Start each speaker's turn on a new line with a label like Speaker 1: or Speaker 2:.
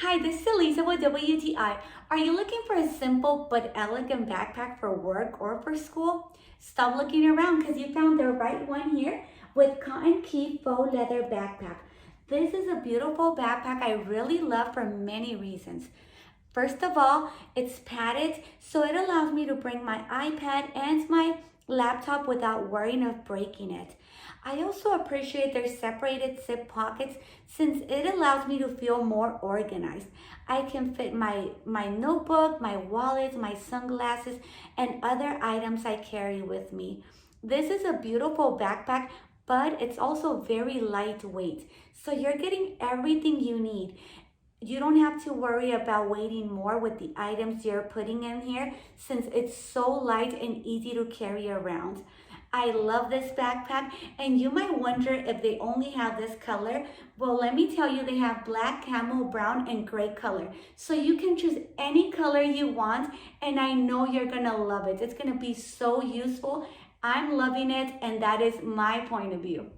Speaker 1: Hi, this is Elisa with WTI. Are you looking for a simple but elegant backpack for work or for school? Stop looking around because you found the right one here with Kah&Kee Faux-Leather backpack. This is a beautiful backpack I really love for many reasons. First of all, it's padded, so it allows me to bring my iPad and my laptop without worrying of breaking it. I also appreciate their separated zip pockets since it allows me to feel more organized. I can fit my notebook, my wallet, my sunglasses, and other items I carry with me. This is a beautiful backpack, but it's also very lightweight. So you're getting everything you need. You don't have to worry about weighing more with the items you're putting in here since it's so light and easy to carry around. I love this backpack, and you might wonder if they only have this color. Well, let me tell you, they have black, camel, brown, and gray color. So you can choose any color you want, and I know you're gonna love it. It's gonna be so useful. I'm loving it, and that is my point of view.